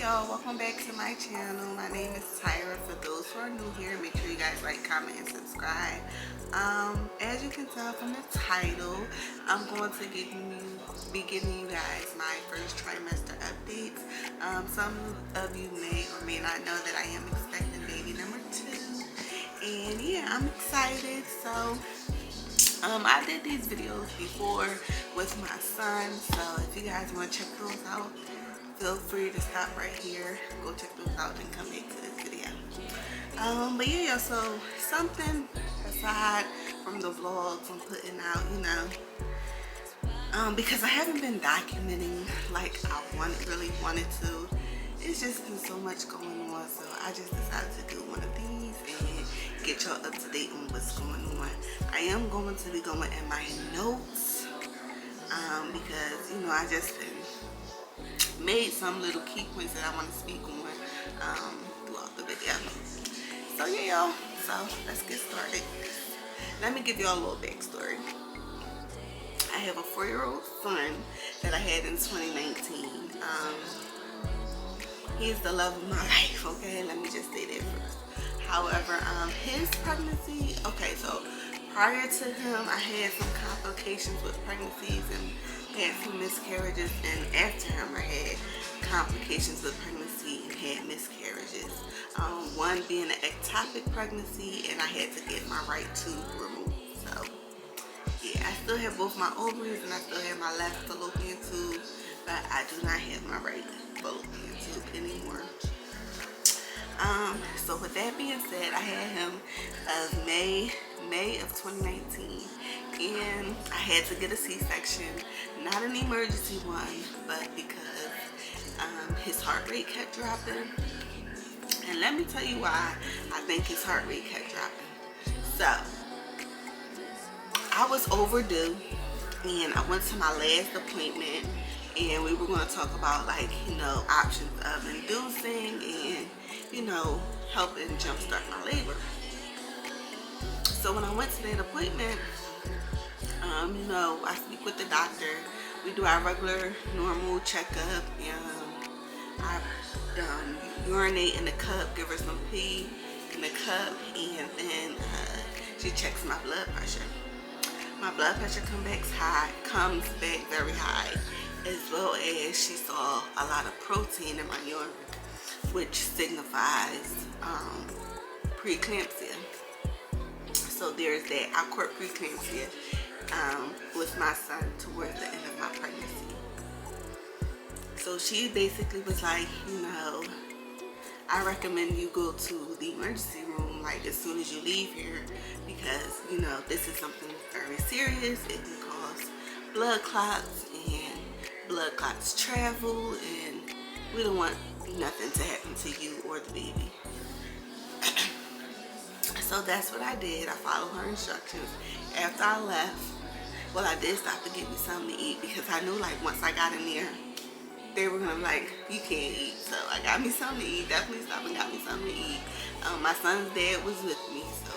y'all, welcome back to my channel. My name is Tyra. For those who are new here, make sure you guys like, comment, and subscribe. As you can tell from the title, I'm going to be giving you guys my first trimester updates. Some of you may or may not know that I am expecting baby number 2, and yeah, I'm excited. So I did these videos before with my son, so if you guys want to check those out, feel free to stop right here, go check those out, and come back to this video. But yeah, so something aside from the vlogs I'm putting out, because I haven't been documenting like I really wanted to. It's just been so much going on, so I just decided to do one of these and get y'all up to date on what's going on. I am going to be going in my notes because I just made some little key points that I want to speak on throughout the video. So yeah, y'all, so let's get started. Let me give y'all a little backstory. I have a 4-year-old son that I had in 2019. He's the love of my life, okay? Let me just say that first. However, his pregnancy, okay, so prior to him, I had some complications with pregnancies and had some miscarriages, and after him, I had complications with pregnancy and had miscarriages. One being an ectopic pregnancy, and I had to get my right tube removed. So, yeah, I still have both my ovaries and I still have my left fallopian tube, but I do not have my right fallopian tube anymore. So with that being said, I had him of May of 2019, and I had to get a C-section, not an emergency one, but because his heart rate kept dropping. And let me tell you why I think his heart rate kept dropping. So I was overdue, and I went to my last appointment, and we were going to talk about options of inducing and helping jumpstart my labor. So when I went to that appointment, I speak with the doctor. We do our regular normal checkup, and I urinate in the cup, give her some pee in the cup, and then she checks my blood pressure. My blood pressure comes back very high, as well as she saw a lot of protein in my urine, which signifies preeclampsia. So there's that. I caught preeclampsia with my son towards the end of my pregnancy. So she basically was like, I recommend you go to the emergency room as soon as you leave here, because this is something very serious. It can cause blood clots, and blood clots travel, and we don't want nothing to happen to you or the baby. So that's what I did. I followed her instructions. After I left, well, I did stop to get me something to eat, because I knew once I got in there, they were gonna be you can't eat. So I got me something to eat. Definitely stopped and got me something to eat. My son's dad was with me, so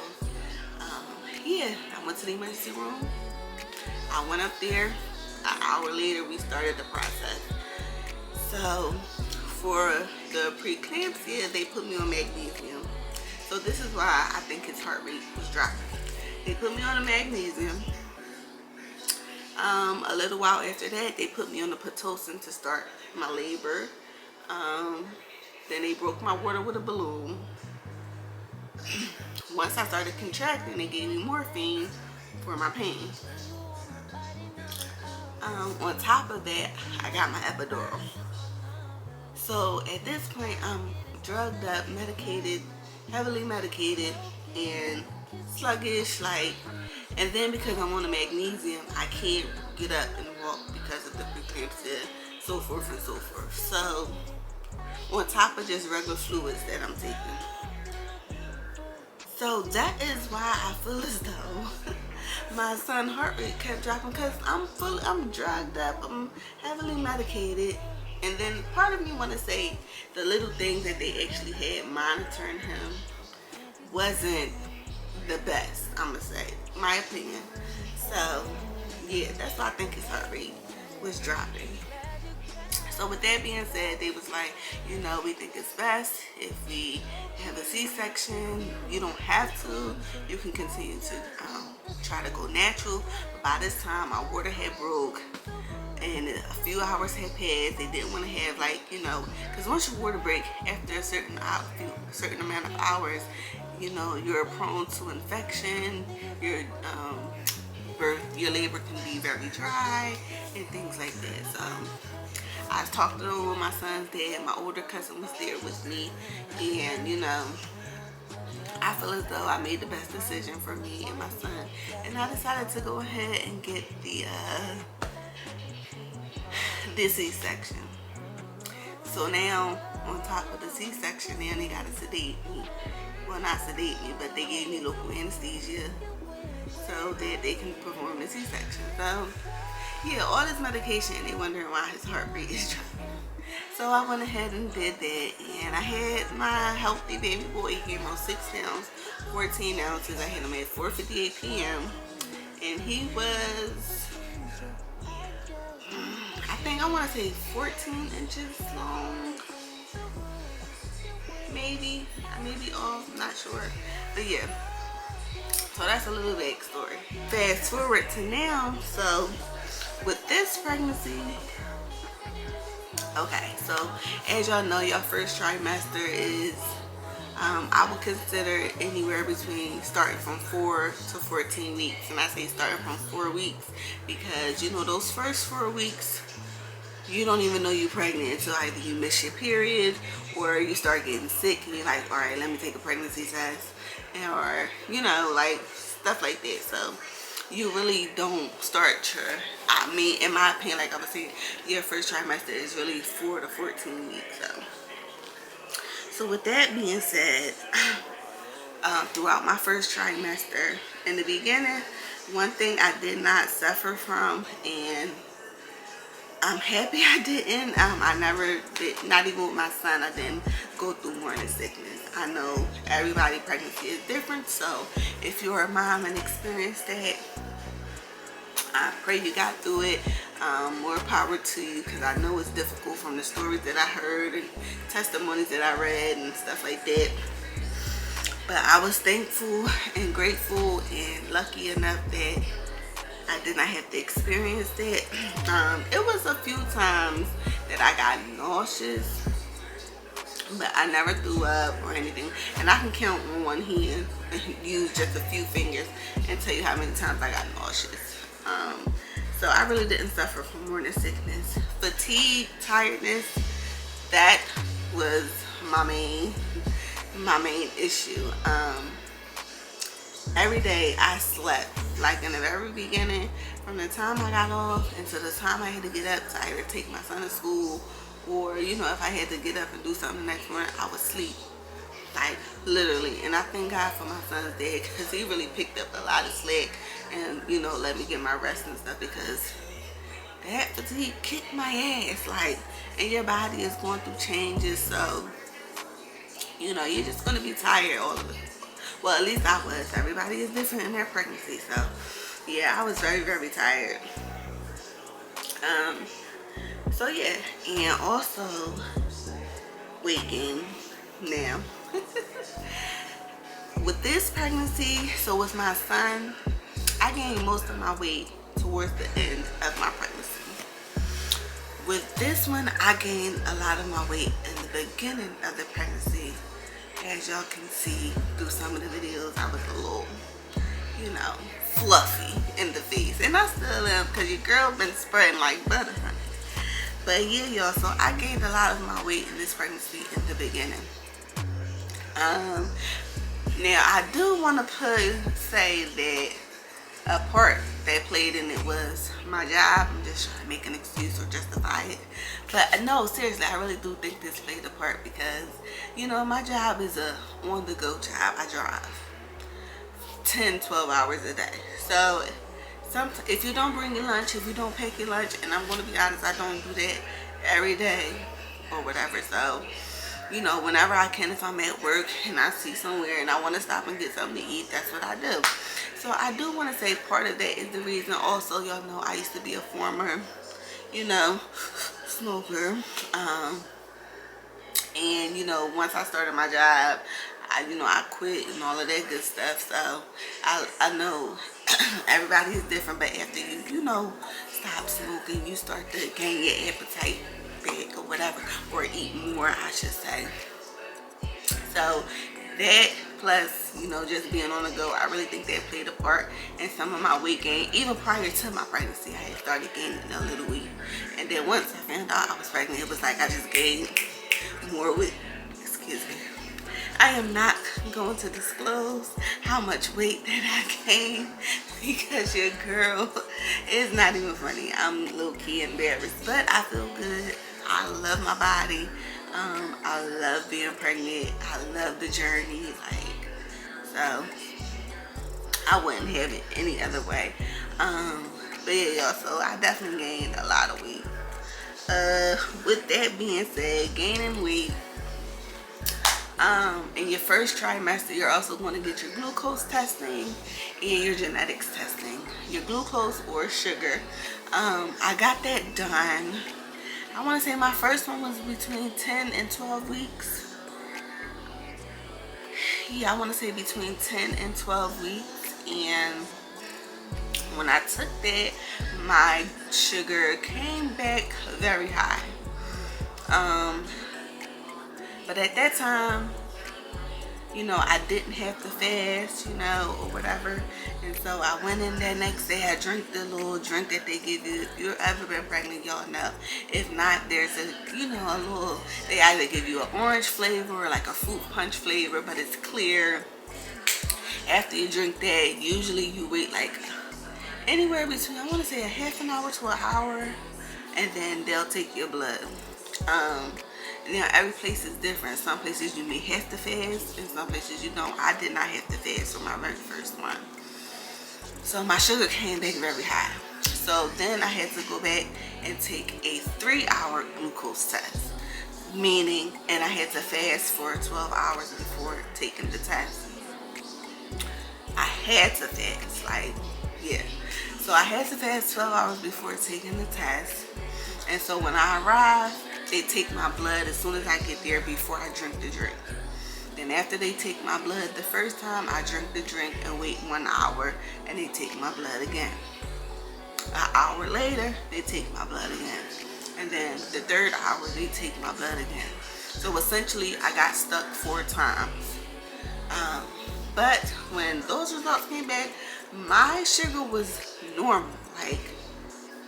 yeah, I went to the emergency room. I went up there. An hour later, we started the process. So for the preeclampsia, they put me on magnesium. So this is why I think his heart rate was dropping. They put me on the magnesium. A little while after that, they put me on the Pitocin to start my labor. Then they broke my water with a balloon. Once I started contracting, they gave me morphine for my pain. On top of that, I got my epidural. So at this point, I'm drugged up, medicated, heavily medicated, and sluggish, and then because I'm on the magnesium, I can't get up and walk because of the preeclampsia, so forth and so forth. So on top of just regular fluids that I'm taking. So that is why I feel as though my son's heart rate kept dropping, because I'm drugged up, I'm heavily medicated. And then part of me want to say the little thing that they actually had monitoring him wasn't the best, I'm going to say, my opinion. So yeah, that's why I think his heart rate was dropping. So with that being said, they was like, you know, we think it's best if we have a C-section. You don't have to. You can continue to try to go natural. But by this time, my water had broke, and a few hours had passed. They didn't want to have, like, you know, because once your water break after a certain amount of hours, you know, you're prone to infection. Your labor can be very dry and things like that. So I talked it over with my son's dad. My older cousin was there with me, and you know, I feel as though I made the best decision for me and my son, and I decided to go ahead and get the C-section. So now, on top of the C-section, now they gotta sedate me. Well, not sedate me, but they gave me local anesthesia so that they can perform the C-section. So yeah, all this medication, they wondering why his heart rate is dropping. So I went ahead and did that, and I had my healthy baby boy. He came on 6 pounds, 14 ounces. I had him at 4:58 p.m. and he was, I think I want to say 14 inches long. Maybe. I may be off, not sure. But yeah. So that's a little backstory. Fast forward to now. So with this pregnancy, okay, so as y'all know, your first trimester is, I would consider anywhere between starting from 4 to 14 weeks. And I say starting from 4 weeks because, you know, those first 4 weeks, you don't even know you're pregnant until either you miss your period or you start getting sick and you're like, all right, let me take a pregnancy test, or, you know, like stuff like that. So you really don't start your, I mean, in my opinion, like I was saying, your first trimester is really 4 to 14 weeks. So with that being said, throughout my first trimester, in the beginning, one thing I did not suffer from, and I'm happy I didn't. I never did, not even with my son, I didn't go through morning sickness. I know everybody's pregnancy is different, so if you're a mom and experienced that, I pray you got through it. More power to you, because I know it's difficult from the stories that I heard and testimonies that I read and stuff like that. But I was thankful and grateful and lucky enough that I did not have to experience that. It was a few times that I got nauseous, but I never threw up or anything. And I can count on one hand and use just a few fingers and tell you how many times I got nauseous. So I really didn't suffer from morning sickness. Fatigue, tiredness, that was my main issue. Every day I slept, like in the very beginning, from the time I got off until the time I had to get up to either take my son to school, or, you know, if I had to get up and do something the next morning, I would sleep, like literally. And I thank God for my son's dad, because he really picked up a lot of slack and, you know, let me get my rest and stuff, because that fatigue kicked my ass, like, and your body is going through changes, so, you know, you're just going to be tired all of it. Well, at least I was. Everybody is different in their pregnancy, so yeah, I was very, very tired. So yeah, and also weight gain now. With this pregnancy, so with my son, I gained most of my weight towards the end of my pregnancy. With this one, I gained a lot of my weight in the beginning of the pregnancy. As y'all can see through some of the videos, I was a little, you know, fluffy in the face. And I still am, because your girl been spreading like butter, honey. But yeah, y'all, so I gained a lot of my weight in this pregnancy in the beginning. Now, I do want to say that a part that played in it was my job. I'm just trying to make an excuse or justify it. But no, seriously, I really do think this played a part, because, you know, my job is a on-the-go job. I drive 10, 12 hours a day. So if you don't bring your lunch, if you don't pack your lunch, and I'm going to be honest, I don't do that every day or whatever. So, you know, whenever I can, if I'm at work and I see somewhere and I want to stop and get something to eat, that's what I do. So I do want to say part of that is the reason also, y'all know I used to be a former, you know, smoker. And you know, once I started my job, I quit and all of that good stuff. So I know everybody is different, but after you know, stop smoking, you start to gain your appetite back or whatever, or eat more, I should say. So that plus, you know, just being on the go, I really think that played a part in some of my weight gain. Even prior to my pregnancy, I had started gaining a little weight. And then once I found out I was pregnant, it was like I just gained more weight. Excuse me. I am not going to disclose how much weight that I gained because your girl is not even funny. I'm low-key embarrassed, but I feel good. I love my body. I love being pregnant. I love the journey. Like, so I wouldn't have it any other way. But yeah, y'all, so I definitely gained a lot of weight. With that being said, gaining weight, in your first trimester, you're also going to get your glucose testing and your genetics testing. Your glucose or sugar. I got that done. I want to say my first one was between 10 and 12 weeks. Yeah, I want to say between 10 and 12 weeks. And when I took that, my sugar came back very high. But at that time, you know, I didn't have to fast, you know, or whatever. And so I went in that next day. I drank the little drink that they give you. If you've ever been pregnant, y'all know. If not, there's a, you know, a little, they either give you an orange flavor or like a fruit punch flavor, but it's clear. After you drink that, usually you wait like anywhere between, I want to say a half an hour to an hour, and then they'll take your blood. You know, every place is different. Some places you may have to fast, and some places you don't. I did not have to fast for my very first one. So my sugar came back very high. So then I had to go back and take a 3-hour glucose test. Meaning, and I had to fast for 12 hours before taking the test. I had to fast, like, yeah. So I had to fast 12 hours before taking the test. And so when I arrived, they take my blood as soon as I get there before I drink the drink. Then after they take my blood the first time, I drink the drink and wait 1 hour, and they take my blood again. An hour later, they take my blood again. And then the third hour, they take my blood again. So essentially, I got stuck 4 times. But when those results came back, my sugar was normal. Like,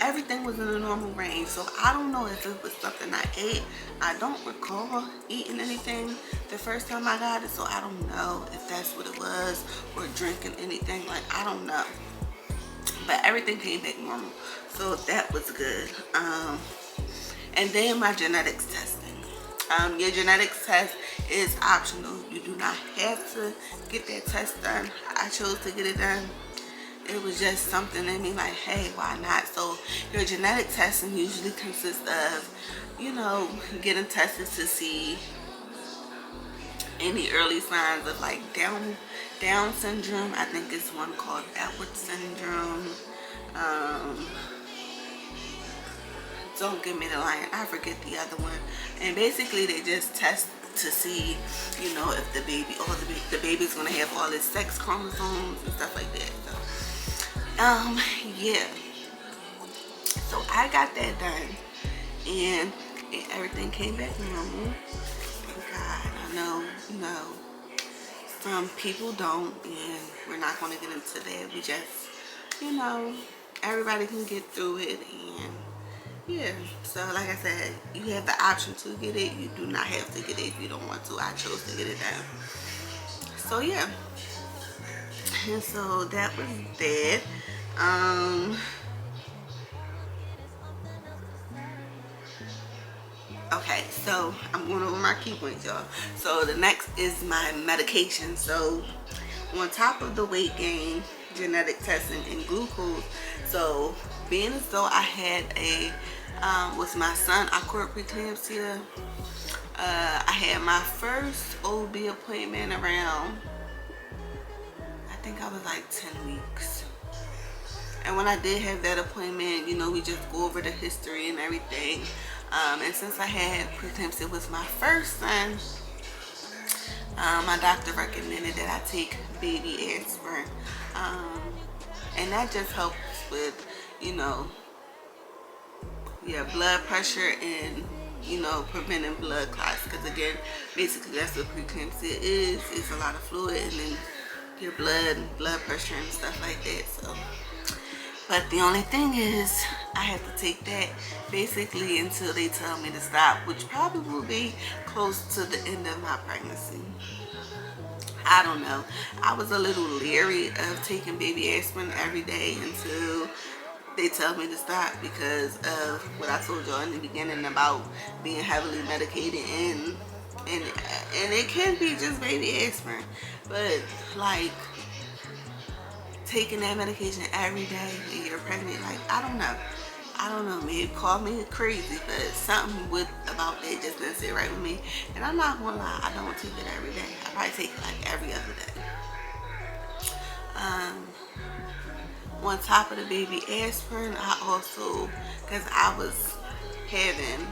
everything was in a normal range. So I don't know if it was something I ate. I don't recall eating anything the first time I got it. So I don't know if that's what it was, or drinking anything. Like, I don't know. But everything came back normal. So that was good. And then my genetics testing. Your genetics test is optional. You do not have to get that test done. I chose to get it done. It was just something in me like, hey, why not? So your genetic testing usually consists of, you know, getting tested to see any early signs of like Down syndrome. I think it's one called Edwards syndrome. Don't give me the line. I forget the other one. And basically they just test to see, you know, if the baby, the baby's gonna have all its sex chromosomes and stuff like that. So yeah, so I got that done, and everything came back normal. Thank God. I know, you know, some people don't, and we're not going to get into that. We just, you know, everybody can get through it. And yeah, so like I said, you have the option to get it. You do not have to get it if you don't want to. I chose to get it done. So yeah, and so that was that. Okay, so I'm going over my key points, y'all. So the next is my medication. So on top of the weight gain, genetic testing, and glucose, so being as though I had a with my son, I caught preeclampsia. I had my first OB appointment around, I think I was like 10 weeks. And when I did have that appointment, you know, we just go over the history and everything. And since I had preeclampsia with my first son, my doctor recommended that I take baby aspirin. And that just helps with, you know, blood pressure and, you know, preventing blood clots. Because again, basically that's what preeclampsia is. It's a lot of fluid and then your blood pressure and stuff like that. So, but the only thing is I have to take that basically until they tell me to stop, which probably will be close to the end of my pregnancy. I don't know. I was a little leery of taking baby aspirin every day until they tell me to stop because of what I told y'all in the beginning about being heavily medicated and it can be just baby aspirin, but like taking that medication every day and you're pregnant, like I don't know, maybe call me crazy, but something about that just didn't sit right with me. And I'm not gonna lie, I don't take it every day. I probably take it like every other day. On top of the baby aspirin, I also, because I was having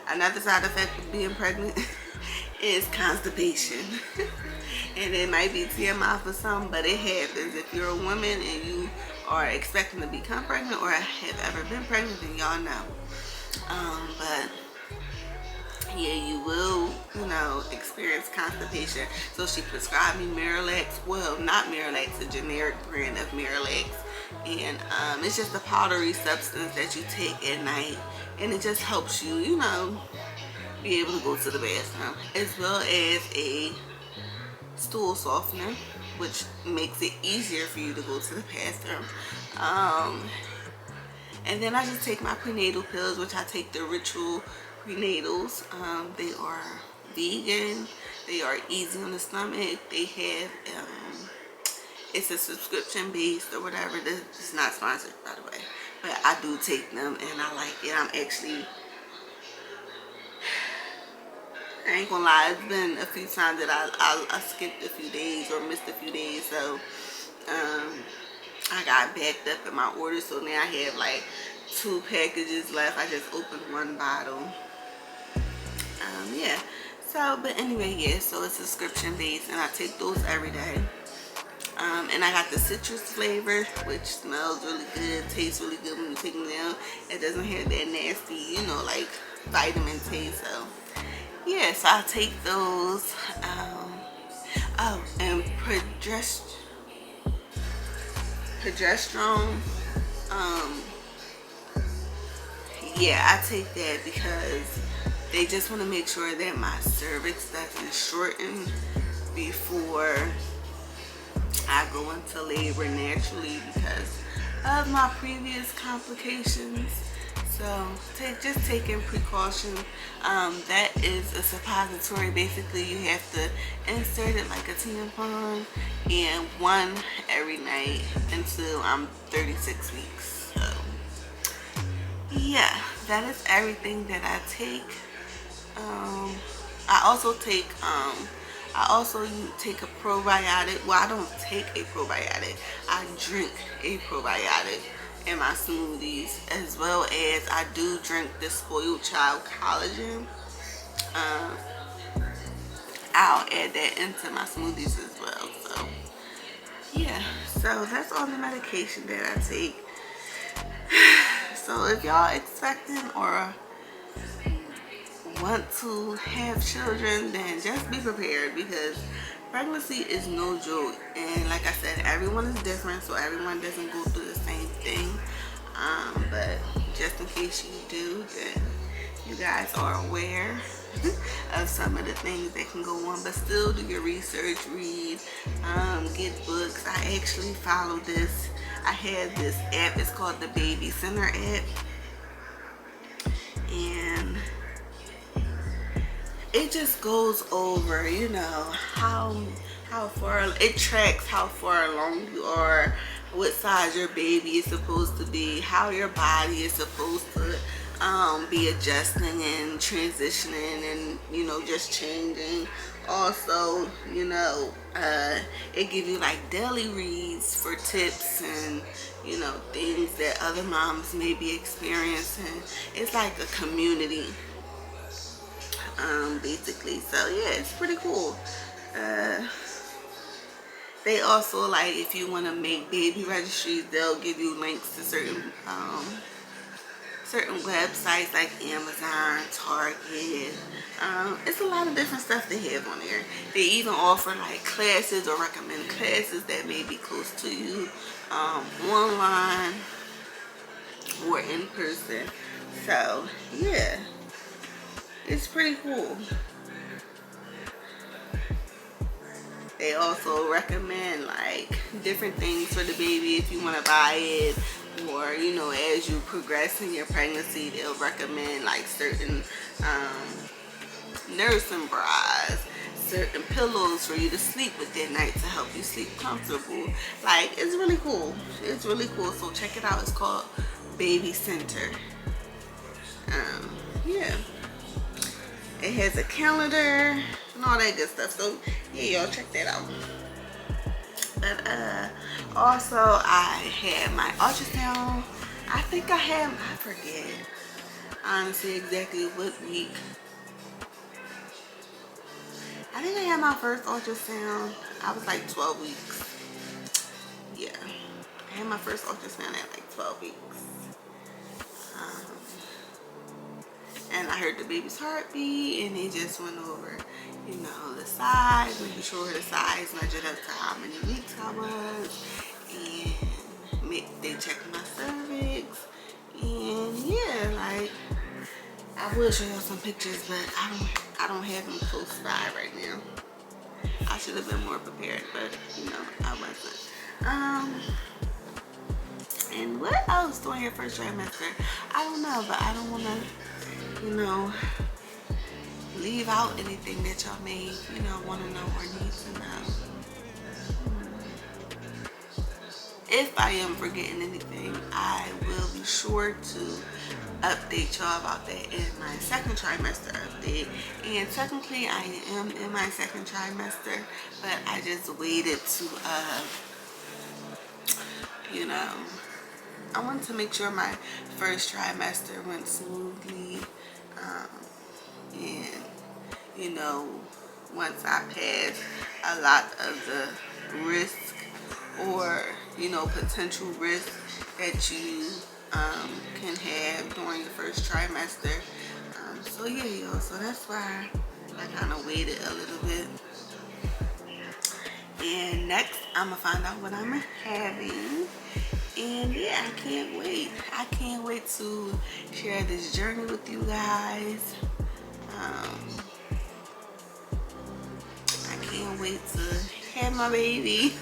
another side effect of being pregnant is constipation. And it might be TMI for some, but it happens. If you're a woman and you are expecting to become pregnant or have ever been pregnant, then y'all know. But yeah, you will, you know, experience constipation. So she prescribed me Miralax. Well, not Miralax, a generic brand of Miralax. And it's just a powdery substance that you take at night. And it just helps you, you know, be able to go to the bathroom. As well as a stool softener, which makes it easier for you to go to the bathroom. And then I just take my prenatal pills, which I take the Ritual prenatals. They are vegan, they are easy on the stomach, they have it's a subscription based or whatever. It's not sponsored, by the way, but I do take them and I like it. I ain't gonna lie, it's been a few times that I skipped a few days or missed a few days, so I got backed up in my order, so now I have like 2 packages left. I just opened 1 bottle. Yeah, so but anyway, yeah, so it's subscription based and I take those every day. And I got the citrus flavor, which smells really good, tastes really good when you take them down. It doesn't have that nasty, you know, like vitamin taste. So yeah, so I take those. Oh, and progesterone. Yeah, I take that because they just want to make sure that my cervix doesn't shorten before I go into labor naturally because of my previous complications. So just taking precautions. That is a suppository. Basically, you have to insert it like a tampon and 1 every night until I'm 36 weeks. So yeah, that is everything that I take. I also take a probiotic. Well, I don't take a probiotic. I drink a probiotic in my smoothies, as well as I do drink the Spoiled Child collagen. I'll add that into my smoothies as well. So yeah, so that's all the medication that I take. So if y'all expecting or want to have children, then just be prepared because pregnancy is no joke. And like I said, everyone is different, so everyone doesn't go through the same thing. But just in case you do, then you guys are aware of some of the things that can go on. But still do your research, read, get books. I actually follow this. I have this app. It's called the Baby Center app, and it just goes over, you know, how far it tracks how far along you are, what size your baby is supposed to be, how your body is supposed to be adjusting and transitioning and, you know, just changing. Also, you know, it gives you like daily reads for tips and, you know, things that other moms may be experiencing. It's like a community basically. So yeah, it's pretty cool. They also, like, if you want to make baby registries, they'll give you links to certain websites like Amazon, Target. It's a lot of different stuff they have on there. They even offer like classes or recommend classes that may be close to you, online or in person. So yeah, it's pretty cool. They also recommend like different things for the baby if you want to buy it, or you know, as you progress in your pregnancy, they'll recommend like certain nursing bras, certain pillows for you to sleep with at night to help you sleep comfortable. Like, it's really cool. It's really cool. So check it out. It's called Baby Center. Yeah. It has a calendar and all that good stuff. So yeah, y'all check that out. But also I had my ultrasound. I think I forget honestly exactly what week. I think I had my first ultrasound. I was like 12 weeks. Yeah. I had my first ultrasound at like 12 weeks. And I heard the baby's heartbeat, and they just went over, you know, the size, making sure the size measured up to how many weeks I was, and they checked my cervix, and yeah, like, I will show y'all some pictures, but I don't have them close by right now. I should have been more prepared, but you know, I wasn't. And what else during your first trimester? I don't know, but I don't want to, you know, leave out anything that y'all may, you know, want to know or need to know. If I am forgetting anything, I will be sure to update y'all about that in my second trimester update. And technically I am in my second trimester, but I just waited to you know, I wanted to make sure my first trimester went smoothly, and you know, once I passed a lot of the risk or, you know, potential risk that you can have during your first trimester. So yeah, y'all, so that's why I kind of waited a little bit. And next I'm gonna find out what I'm having, and yeah, I can't wait. I can't wait to share this journey with you guys. I can't wait to have my baby.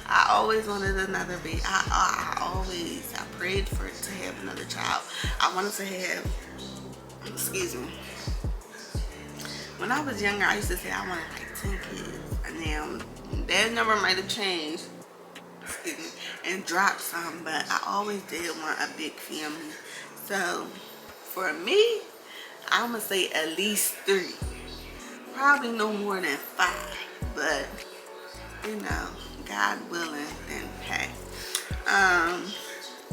I always wanted another baby. I prayed for it to have another child. I wanted to have, excuse me, when I was younger I used to say I wanted like 10 kids. And now that number might have changed, excuse me, and dropped some, but I always did want a big family. So for me, I'm gonna say at least 3, probably no more than 5, but you know, God willing, then hey.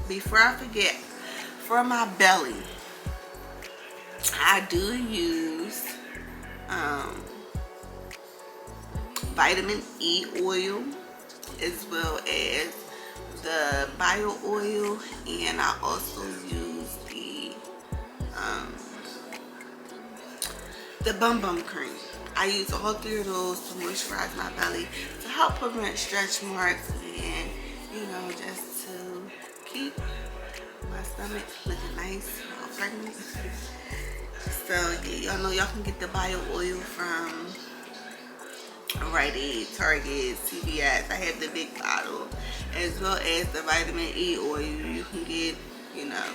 Before I forget, for my belly, I do use vitamin E oil, as well as the bio oil, and I also use the bum bum cream. I use all 3 of those to moisturize my belly to help prevent stretch marks, and you know, just to keep my stomach looking nice while pregnant. So yeah, y'all know y'all can get the bio oil from Rite Aid, Target, CVS. I have the big bottle, as well as the vitamin E oil. You can get, you know,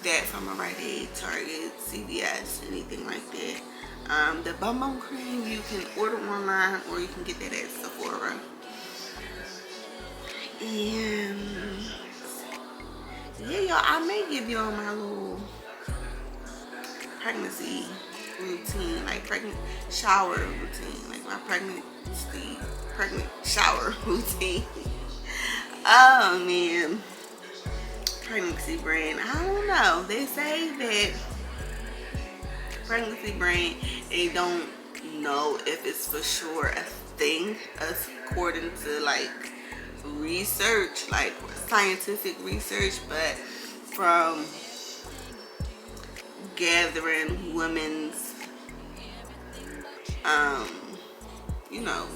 that from a Rite Aid, Target, CVS, anything like that. The bum bum cream you can order online, or you can get that at Sephora. And yeah, y'all, I may give y'all my little pregnancy routine, like pregnant shower routine, like my pregnant shower routine. Oh man, pregnancy brain. I don't know. They say that pregnancy brain, they don't know if it's for sure a thing, according to like research, like scientific research, but from gathering women's you know,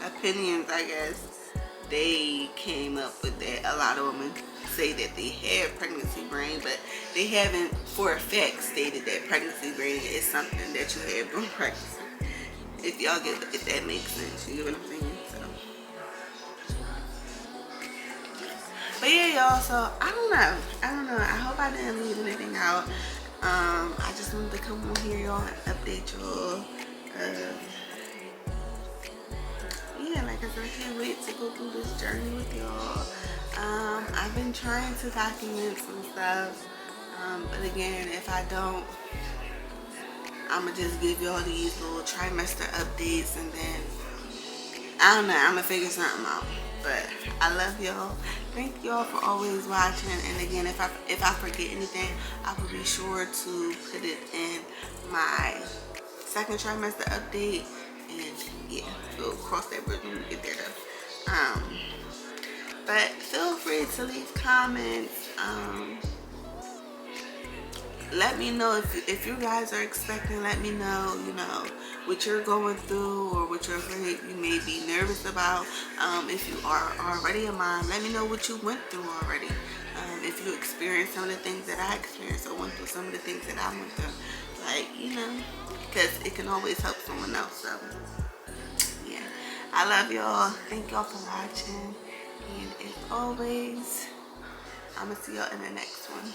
opinions, I guess, they came up with that. A lot of women say that they have pregnancy brain, but they haven't for a fact stated that pregnancy brain is something that you have during pregnancy. If y'all get, if that makes sense, you get what I'm saying? So, but yeah, y'all. So I don't know. I hope I didn't leave anything out. I just wanted to come on here, y'all, and update y'all. Yeah, like I said, I can't wait to go through this journey with y'all. I've been trying to document some stuff, but again, if I don't, I'ma just give y'all these little trimester updates, and then I don't know, I'ma figure something out. But I love y'all. Thank y'all for always watching. And again, if I forget anything, I will be sure to put it in my second trimester update. And yeah, we'll cross that bridge when we get there though. But feel free to leave comments. Let me know if you guys are expecting. Let me know, you know, what you're going through or what you're afraid you may be nervous about. If you are already a mom, let me know what you went through already. If you experienced some of the things that I experienced or went through some of the things that I went through, like, you know, because it can always help someone else. So yeah, I love y'all. Thank y'all for watching, and as always, I'm gonna see y'all in the next one.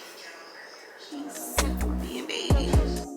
Peace. Being baby.